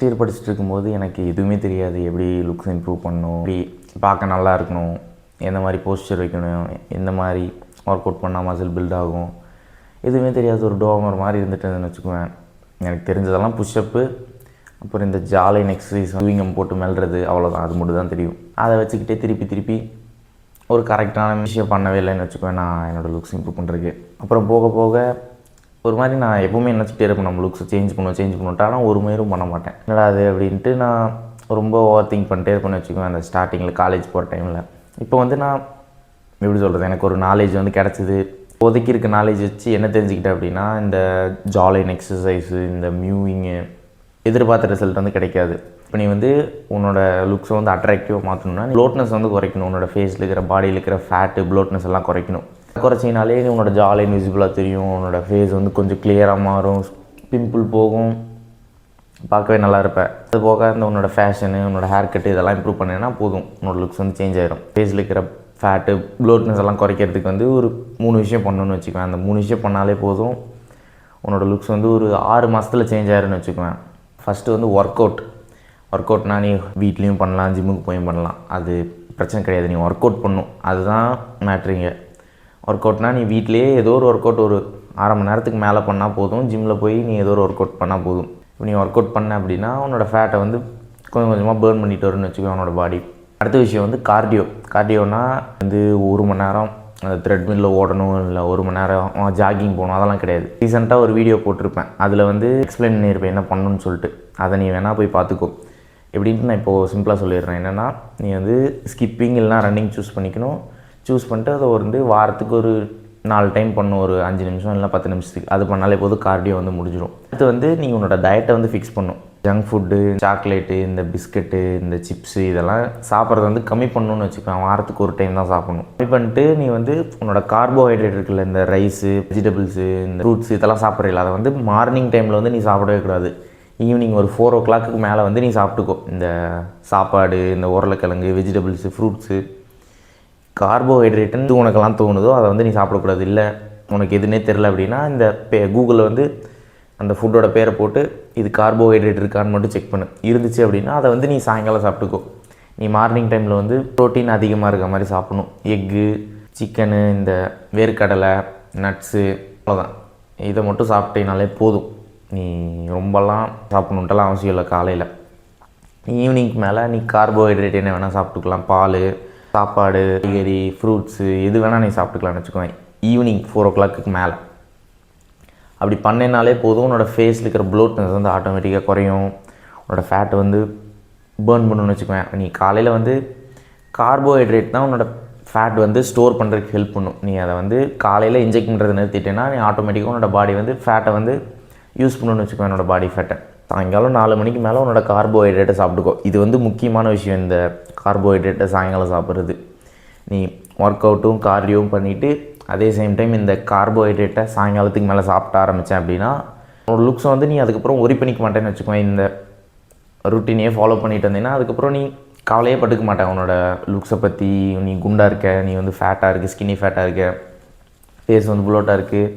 Year படிச்சுட்டு இருக்கும்போது எனக்கு எதுவுமே தெரியாது. எப்படி லுக்ஸ் இம்ப்ரூவ் பண்ணணும், எப்படி பார்க்க நல்லா இருக்கணும், எந்த மாதிரி போஸ்டர் வைக்கணும், எந்த மாதிரி ஒர்க் அவுட் பண்ணால் மசில் பில்ட் ஆகும், எதுவுமே தெரியாது. ஒரு டோமர் மாதிரி இருந்துட்டுன்னு வச்சுக்குவேன். எனக்கு தெரிஞ்சதெல்லாம் புஷ்அப்பு, அப்புறம் இந்த ஜாலின் எக்ஸசைஸ், விங்கம் போட்டு மெல்றது, அவ்வளோதான். அது மட்டும் தான் தெரியும். அதை வச்சுக்கிட்டே திருப்பி ஒரு கரெக்டான விஷயம் பண்ணவே இல்லைன்னு வச்சுக்குவேன் நான் என்னோடய லுக்ஸ் இம்ப்ரூவ் பண்ணுறதுக்கு. அப்புறம் போக போக ஒரு மாதிரி நான் எப்போவுமே நினச்சிட்டே இருப்பேன், நம்ம லுக்ஸை சேஞ்ச் பண்ணுவோம். ஆனால் ஒரு முயலும் பண்ண மாட்டேன். என்னடா அது அப்படின்ட்டு நான் ரொம்ப ஓவர் திங்க் பண்ணிட்டே இருப்பேன்னு வச்சுக்குவேன் அந்த ஸ்டார்டிங்கில் காலேஜ் போகிற டைமில். இப்போ வந்து நான் எப்படி சொல்கிறது, எனக்கு ஒரு நாலேஜ் வந்து கிடச்சிது. இப்போதைக்கு இருக்க நாலேஜ் வச்சு என்ன தெரிஞ்சுக்கிட்டேன் அப்படின்னா, இந்த ஜாலின் எக்ஸசைஸு, இந்த மியூவிங்கு எதிர்பார்த்த ரிசல்ட் வந்து கிடைக்காது. இப்போ நீ வந்து உன்னோட லுக்ஸை வந்து அட்ராக்டிவாக மாற்றணும்னா ப்ளோட்னஸ் வந்து குறைக்கணும். உன்னோட ஃபேஸில் இருக்கிற பாடியில் இருக்கிற ஃபேட்டு ப்ளோட்னஸ் எல்லாம் குறைக்கணும். குறைச்சினாலே உன்னோட ஜாலின் விசிபிளாக தெரியும். உன்னோட ஃபேஸ் வந்து கொஞ்சம் கிளியராக மாறும், பிம்பிள் போகும், பார்க்கவே நல்லா இருப்பேன். அது போக இந்த உன்னோட ஃபேஷனு, உன்னோட ஹேர் கட்டு இதெல்லாம் இம்ப்ரூவ் பண்ணினா போதும், உன்னோட லுக்ஸ் வந்து சேஞ்ச் ஆகிடும். ஃபேஸில் இருக்கிற ஃபேட்டு ப்ளோட்னஸ் எல்லாம் குறைக்கிறதுக்கு வந்து ஒரு 3 விஷயம் பண்ணணும்னு வச்சுக்குவேன். அந்த 3 விஷயம் பண்ணாலே போதும், உன்னோட லுக்ஸ் வந்து ஒரு 6 மாதத்தில் சேஞ்ச் ஆகிரும்னு வச்சுக்குவேன். ஃபஸ்ட்டு வந்து ஒர்க் அவுட்னா நீ வீட்லேயும் பண்ணலாம், ஜிம்முக்கு போயும் பண்ணலாம், அது பிரச்சனை கிடையாது. நீ ஒர்க் அவுட் பண்ணணும், அதுதான் மேட்ரிங்க. ஒர்க் அவுட்னா நீ வீட்லேயே ஏதோ ஒரு ஒர்க் அவுட் ஒரு 1/2 மணி நேரத்துக்கு மேலே பண்ணால் போதும். ஜிம்மில் போய் நீ ஏதோ ஒரு ஒர்க் அவுட் பண்ணால் போதும். இப்போ நீ ஒர்க் அவுட் பண்ண அப்படின்னா உன்னோட ஃபேட்டை வந்து கொஞ்சம் கொஞ்சமாக பேர்ன் பண்ணிட்டு வரும்னு வச்சுக்கோ உன்னோட பாடி. அடுத்த விஷயம் வந்து கார்டியோனா வந்து 1 மணி நேரம் அந்த த்ரெட்மில்லில் ஓடணும், இல்லை 1 மணி நேரம் ஜாகிங் போகணும், அதெல்லாம் கிடையாது. ரீசெண்டாக ஒரு வீடியோ போட்டிருப்பேன், அதில் வந்து எக்ஸ்பிளைன் பண்ணியிருப்பேன் என்ன பண்ணணும்னு சொல்லிட்டு. அதை நீ வேணால் போய் பார்த்துக்கோ. எப்படின்ட்டு நான் இப்போது சிம்பிளாக சொல்லிடுறேன். என்னென்னா, நீ வந்து ஸ்கிப்பிங் இல்லைனா ரன்னிங் சூஸ் பண்ணிட்டு அதை வந்து வாரத்துக்கு ஒரு 4 டைம் பண்ணணும், ஒரு 5 நிமிஷம் இல்லை 10 நிமிஷத்துக்கு. அது பண்ணாலே போதும், கார்டியோ வந்து முடிஞ்சிடும். அடுத்து வந்து நீ உன்னோட டயட்டை வந்து ஃபிக்ஸ் பண்ணணும். ஜங்க் ஃபுட்டு, சாக்லேட்டு, இந்த பிஸ்கெட்டு, இந்த சிப்ஸு இதெல்லாம் சாப்பிட்றது வந்து கம்மி பண்ணணும்னு வச்சுக்கோங்க. வாரத்துக்கு ஒரு டைம் தான் சாப்பிடணும். கம்மி பண்ணிட்டு நீ வந்து உன்னோட கார்போஹைட்ரேட் இருக்குல்ல, இந்த ரைஸு, வெஜிடபிள்ஸு, இந்த ஃப்ரூட்ஸு இதெல்லாம் சாப்பிட்றீங்களா, அதை வந்து மார்னிங் டைமில் வந்து நீ சாப்பிடவே கூடாது. ஈவினிங் ஒரு 4 o'clock மேலே வந்து நீ சாப்பிட்டுக்கோ. இந்த சாப்பாடு, இந்த உருளைக்கிழங்கு, வெஜிடபிள்ஸு, ஃப்ரூட்ஸு, கார்போஹைட்ரேட்டுன்னு உனக்கெல்லாம் தோணுதோ அதை வந்து நீ சாப்பிடக்கூடாது. இல்லை உனக்கு எதுனே தெரில அப்படின்னா, இந்த கூகுளில் வந்து அந்த ஃபுட்டோட பேரை போட்டு இது கார்போஹைட்ரேட் இருக்கான்னு மட்டும் செக் பண்ணு. இருந்துச்சு அப்படின்னா அதை வந்து நீ சாயங்காலம் சாப்பிட்டுக்கோ. நீ மார்னிங் டைமில் வந்து ப்ரோட்டீன் அதிகமாக இருக்க மாதிரி சாப்பிடணும். எக்கு, சிக்கனு, இந்த வேர்க்கடலை, நட்ஸு, அவ்வளோதான். இதை மட்டும் சாப்பிட்டீங்கனாலே போதும். நீ ரொம்பலாம் சாப்பிடணுன்ட்டுலாம் அவசியம் இல்லை. காலையில் ஈவினிங்க்கு மேலே நீ கார்போஹைட்ரேட் என்ன வேணால் சாப்பிட்டுக்கலாம். பால், சாப்பாடு, காய்கறி, ஃப்ரூட்ஸு எது வேணால் நீ சாப்பிட்டுக்கலாம்னு வச்சுக்கோங்க. ஈவினிங் 4 o'clock மேலே அப்படி பண்ணினாலே போதும். உன்னோட ஃபேஸில் இருக்கிற ப்ளோட்னஸ் வந்து ஆட்டோமேட்டிக்காக குறையும். உன்னோட ஃபேட்டை வந்து பேர்ன் பண்ணணும்னு வச்சுக்குவேன். நீ காலையில் வந்து கார்போஹைட்ரேட் தான் உன்னோட ஃபேட் வந்து ஸ்டோர் பண்ணுறதுக்கு ஹெல்ப் பண்ணும். நீ அதை வந்து காலையில் இன்ஜெக்ட் பண்ணுறது நிறுத்திட்டேன்னா நீ ஆட்டோமேட்டிக்காக உன்னோட பாடி வந்து ஃபேட்டை வந்து யூஸ் பண்ணணும்னு வச்சுக்குவேன். என்னோடய பாடி ஃபேட்டை சாயங்காலம் 4 மணிக்கு மேலே உன்னோட கார்போஹைட்ரேட்டை சாப்பிட்டுக்கோ. இது வந்து முக்கியமான விஷயம், இந்த கார்போஹைட்ரேட்டை சாயங்காலம் சாப்பிட்றது. நீ ஒர்க் அவுட்டும் கார்டியோவும் பண்ணிவிட்டு அதே சேம் டைம் இந்த கார்போஹைட்ரேட்டை சாயங்காலத்துக்கு மேலே சாப்பிட ஆரம்பித்தேன் அப்படின்னா உன்னோட லுக்ஸை வந்து நீ அதுக்கப்புறம் ஒரி பண்ணிக்க மாட்டேன்னு வச்சுக்கோங்க. இந்த ருட்டீனையே ஃபாலோ பண்ணிட்டு வந்தீங்கன்னா அதுக்கப்புறம் நீ கவலையே பட்டுக்க மாட்டேன் உன்னோட லுக்ஸை பற்றி. நீ குண்டாக இருக்க, நீ வந்து ஃபேட்டாக இருக்குது, ஸ்கின்னி ஃபேட்டாக இருக்க, ஃபேஸ் வந்து புளோட்டாக இருக்குது,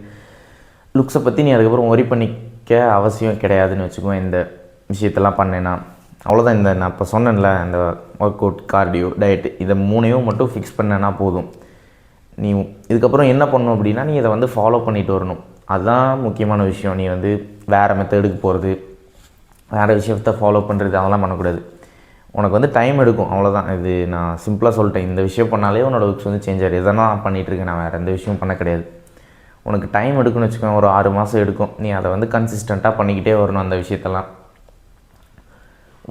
லுக்ஸை பற்றி நீ அதுக்கப்புறம் ஒரி பண்ணிக்க அவசியம் கிடையாதுன்னு வச்சுக்குவேன். இந்த விஷயத்தெல்லாம் பண்ணேன்னா அவ்வளோதான். இந்த நான் இப்போ சொன்னேன்ல, இந்த ஒர்க் அவுட், கார்டியோ, டயட்டு, இதை 3ஐயும் மட்டும் ஃபிக்ஸ் பண்ணேன்னா போதும். நீ இதுக்கப்புறம் என்ன பண்ணணும் அப்படின்னா, நீ இதை வந்து ஃபாலோ பண்ணிட்டு வரணும். அதுதான் முக்கியமான விஷயம். நீ வந்து வேறு மெத்தடுக்கு போகிறது, வேறு விஷயத்தை ஃபாலோ பண்ணுறது, அதெல்லாம் பண்ணக்கூடாது. உனக்கு வந்து டைம் எடுக்கும், அவ்வளோதான். இது நான் சிம்பிளாக சொல்லிட்டேன். இந்த விஷயம் பண்ணாலே உன்னோட லுக்ஸ் வந்து சேஞ்ச் ஆகிடும். இதெல்லாம் நான் பண்ணிகிட்ருக்கேன், நான் வேறு எந்த விஷயம் பண்ண கிடையாது. உனக்கு டைம் எடுக்குன்னு வச்சுக்கோங்க, ஒரு 6 மாதம் எடுக்கும். நீ அதை வந்து கன்சிஸ்டண்ட்டாக பண்ணிக்கிட்டே வரணும். அந்த விஷயத்தெல்லாம்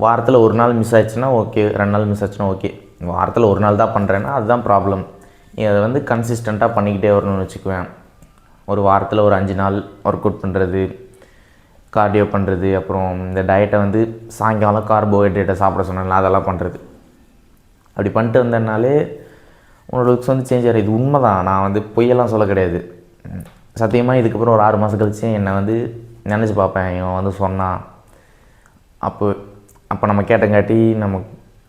வாரத்தில் 1 நாள் மிஸ் ஆச்சுன்னா ஓகே, 2 நாள் மிஸ் ஆச்சுன்னா ஓகே. வாரத்தில் 1 நாள் தான் பண்ணுறேன்னா அதுதான் ப்ராப்ளம். நீ அதை வந்து கன்சிஸ்டண்ட்டாக பண்ணிக்கிட்டே வரணும்னு வச்சுக்குவேன். ஒரு வாரத்தில் ஒரு 5 நாள் ஒர்க் அவுட் பண்ணுறது, கார்டியோ பண்ணுறது, அப்புறம் இந்த டயட்டை வந்து சாயங்காலம் கார்போஹைட்ரேட்டை சாப்பிட சொன்னால அதெல்லாம் பண்ணுறது. அப்படி பண்ணிட்டு வந்ததுனாலே உன்னோட லுக்ஸ் வந்து சேஞ்ச் ஆகிடும். இது உண்மை தான், நான் வந்து பொய்யெல்லாம் சொல்ல கிடையாது. சத்தியமாக இதுக்கப்புறம் ஒரு 6 மாதம் கழிச்சு என்னை வந்து நினச்சி பார்ப்பேன், இவன் வந்து சொன்னான், அப்போ நம்ம கேட்டங்காட்டி நம்ம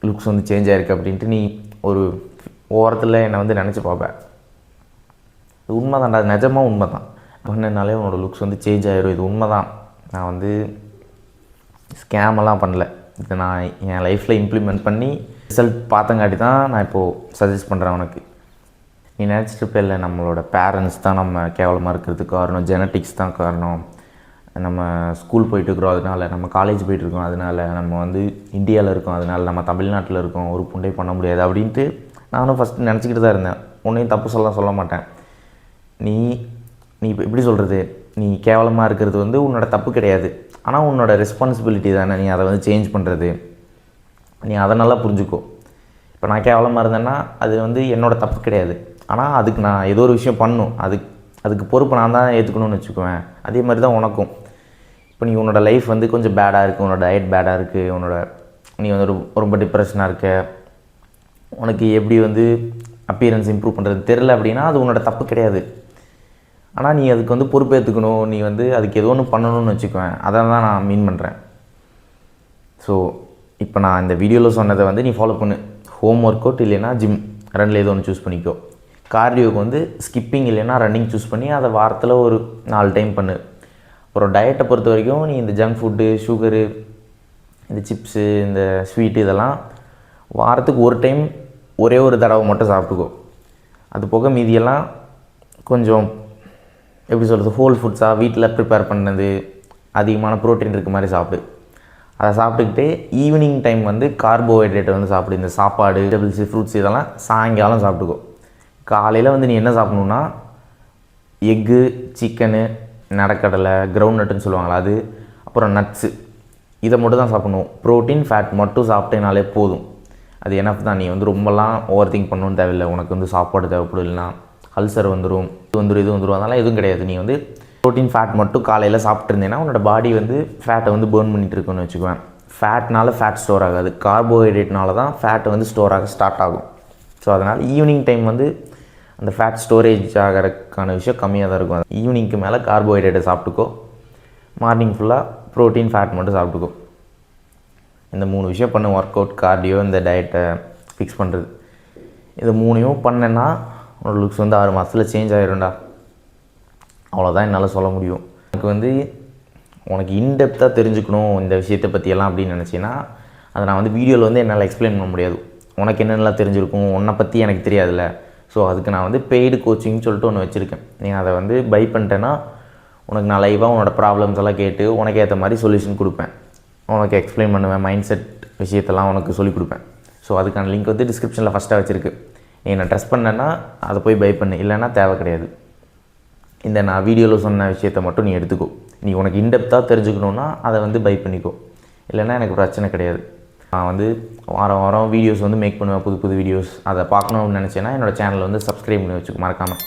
லுக்ஸ் வந்து சேஞ்ச் ஆகிருக்கு அப்படின்ட்டு நீ ஒரு ஓரத்தில் என்னை வந்து நினச்சி பார்ப்பேன். இது உண்மை தான்டா, நிஜமாக உண்மை தான். பண்ணனாலே உன்னோட லுக்ஸ் வந்து சேஞ்ச் ஆகிடும். இது உண்மை தான். நான் வந்து ஸ்கேமெல்லாம் பண்ணல. இதை நான் என் லைஃப்பில் இம்ப்ளிமெண்ட் பண்ணி ரிசல்ட் பார்த்தங்காட்டி தான் நான் இப்போது சஜஸ்ட் பண்ணுறேன் உனக்கு. நீ நினச்சிட்டு இல்லை நம்மளோட பேரண்ட்ஸ் தான் நம்ம கேவலமாக இருக்கிறதுக்கு காரணம், ஜெனட்டிக்ஸ் தான் காரணம், நம்ம ஸ்கூல் போயிட்டுருக்குறோம் அதனால, நம்ம காலேஜ் போயிட்டுருக்கோம் அதனால, நம்ம வந்து இந்தியாவில் இருக்கோம் அதனால, நம்ம தமிழ்நாட்டில் இருக்கோம் ஒரு புண்டை பண்ண முடியாது அப்படின்ட்டு நானும் ஃபஸ்ட்டு நினச்சிக்கிட்டு தான் இருந்தேன். உன்னையும் தப்பு சொல்ல மாட்டேன். நீ இப்போ எப்படி சொல்கிறது, நீ கேவலமாக இருக்கிறது வந்து உன்னோட தப்பு கிடையாது. ஆனால் உன்னோட ரெஸ்பான்சிபிலிட்டி தானே நீ அதை வந்து சேஞ்ச் பண்ணுறது. நீ அதை நல்லா புரிஞ்சுக்கோ. இப்போ நான் கேவலமாக இருந்தேன்னா அது வந்து என்னோடய தப்பு கிடையாது. ஆனால் அதுக்கு நான் ஏதோ ஒரு விஷயம் பண்ணணும், அதுக்கு பொறுப்பு நான் தான் ஏற்றுக்கணும்னு வச்சுக்குவேன். அதே மாதிரி தான் உனக்கும். இப்போ நீ உன்னோட லைஃப் வந்து கொஞ்சம் பேடாக இருக்குது, உன்னோட டயட் பேடாக இருக்குது, நீ வந்து ரொம்ப டிப்ரெஷனாக இருக்க, உனக்கு எப்படி வந்து அப்பியரன்ஸ் இம்ப்ரூவ் பண்ணுறது தெரில அப்படின்னா அது உன்னோட தப்பு கிடையாது. ஆனால் நீ அதுக்கு வந்து பொறுப்பேற்றுக்கணும், நீ வந்து அதுக்கு ஏதோ ஒன்று பண்ணணும்னு வச்சுக்குவேன். அதை தான் நான் மீன் பண்ணுறேன். ஸோ இப்போ நான் இந்த வீடியோவில் சொன்னதை வந்து நீ ஃபாலோ பண்ணு. ஹோம் ஒர்க் அவுட் இல்லைன்னா ஜிம், ரெண்டில் ஏதோ ஒன்று சூஸ் பண்ணிக்கோ. கார்டியோக்கு வந்து ஸ்கிப்பிங் இல்லைன்னா ரன்னிங் சூஸ் பண்ணி அதை வாரத்தில் ஒரு 4 டைம் பண்ணு. அப்புறம் டயட்டை பொறுத்த வரைக்கும் நீ இந்த ஜங்க் ஃபுட்டு, சுகரு, இந்த சிப்ஸு, இந்த ஸ்வீட்டு இதெல்லாம் வாரத்துக்கு ஒரு டைம் ஒரே ஒரு தடவை மட்டும் சாப்பிட்டுக்கோ. அது போக மீதியெல்லாம் கொஞ்சம் எப்படி சொல்கிறது, ஹோல் ஃபுட்ஸாக வீட்டில் ப்ரிப்பேர் பண்ணது, அதிகமான ப்ரோட்டீன் இருக்க மாதிரி சாப்பிடு. அதை சாப்பிட்டுக்கிட்டே ஈவினிங் டைம் வந்து கார்போஹைட்ரேட்டை வந்து சாப்பிடு. இந்த சாப்பாடு, வெஜிடபிள்ஸு, ஃப்ரூட்ஸ் இதெல்லாம் சாயங்காலம் சாப்பிட்டுக்கோ. காலையில் வந்து நீ என்ன சாப்பிட்ணுன்னா எக்கு, சிக்கனு, நடக்கடலை, கிரவுண்ட் நட்டுன்னு சொல்லுவாங்களா அது, அப்புறம் நட்ஸு, இதை மட்டும் தான் சாப்பிட்ணும். ப்ரோட்டீன், ஃபேட் மட்டும் சாப்பிட்டேனாலே போதும். அது எனஃப் தான். நீ வந்து ரொம்பலாம் ஓவர் திங்க் பண்ணணுன்னு தேவையில்லை. உனக்கு வந்து சாப்பாடு தேவைப்படும், இல்லைனா அல்சர் வந்துடும், இது வந்துடும், அதனால் எதுவும் கிடையாது. நீ வந்து ப்ரோட்டீன், ஃபேட் மட்டும் காலையில் சாப்பிட்ருந்தேன்னா உன்னோட பாடி வந்து ஃபேட்டை வந்து பேர்ன் பண்ணிகிட்டு இருக்குன்னு வச்சுக்குவேன். ஃபேட்னால ஃபேட் ஸ்டோர் ஆகாது, கார்போஹைட்ரேட்னால தான் ஃபேட்டை வந்து ஸ்டோர் ஆக ஸ்டார்ட் ஆகும். ஸோ அதனால் ஈவினிங் டைம் வந்து அந்த ஃபேட் ஸ்டோரேஜ் ஆகிறதுக்கான விஷயம் கம்மியாக தான் இருக்கும். ஈவினிங்க்கு மேலே கார்போஹைட்ரேட்டை சாப்பிட்டுக்கோ. மார்னிங் ஃபுல்லாக ப்ரோட்டீன், ஃபேட் மட்டும் சாப்பிட்டுக்கோ. இந்த 3 விஷயம் பண்ணு. ஒர்க் அவுட், கார்டியோ, இந்த டயட்டை ஃபிக்ஸ் பண்ணுறது. இது 3யும் பண்ணேன்னா உன்னோட லுக்ஸ் வந்து 6 மாதத்தில் சேஞ்ச் ஆகிடும்டா. அவ்வளோதான் என்னால் சொல்ல முடியும். எனக்கு வந்து உனக்கு இன்டெப்த்தாக தெரிஞ்சுக்கணும் இந்த விஷயத்தை பற்றியெல்லாம் அப்படின்னு நினச்சின்னா அதை நான் வந்து வீடியோவில் வந்து என்னால் எக்ஸ்பிளைன் பண்ண முடியாது. உனக்கு என்னென்னலாம் தெரிஞ்சிருக்கும், உன்னை பற்றி எனக்கு தெரியாதுல்ல. ஸோ அதுக்கு நான் வந்து பெய்டு கோச்சிங்னு சொல்லிட்டு ஒன்று வச்சுருக்கேன். நீ அதை வந்து பை பண்ணிட்டேன்னா உனக்கு நான் லைவாக உன்னோட ப்ராப்ளம்ஸ் எல்லாம் கேட்டு உனக்கு ஏற்ற மாதிரி சொல்யூஷன் கொடுப்பேன். உனக்கு எக்ஸ்பிளைன் பண்ணுவேன், மைண்ட் செட் விஷயத்தெல்லாம் உனக்கு சொல்லிக் கொடுப்பேன். ஸோ அதுக்கான லிங்க் வந்து டிஸ்கிரிப்ஷனில் ஃபஸ்ட்டாக வச்சுருக்கு. நீ என்னை ட்ரெஸ் பண்ணேன்னா அதை போய் பை பண்ணு, இல்லைன்னா தேவை கிடையாது. இந்த நான் வீடியோவில் சொன்ன விஷயத்தை மட்டும் நீ எடுத்துக்கோ. நீ உனக்கு இன்டெப்த்தாக தெரிஞ்சுக்கணுன்னா அதை வந்து பை பண்ணிக்கோ, இல்லைன்னா எனக்கு பிரச்சனை கிடையாது. நான் வந்து வாரம் வீடியோஸ் வந்து மேக் பண்ணுவேன், புது வீடியோஸ். அதை பார்க்கணுன்னு நினச்சேன்னா என்னோடய சேனலை வந்து சப்ஸ்கிரைப் பண்ணி வச்சுக்கோ மறக்காமல்.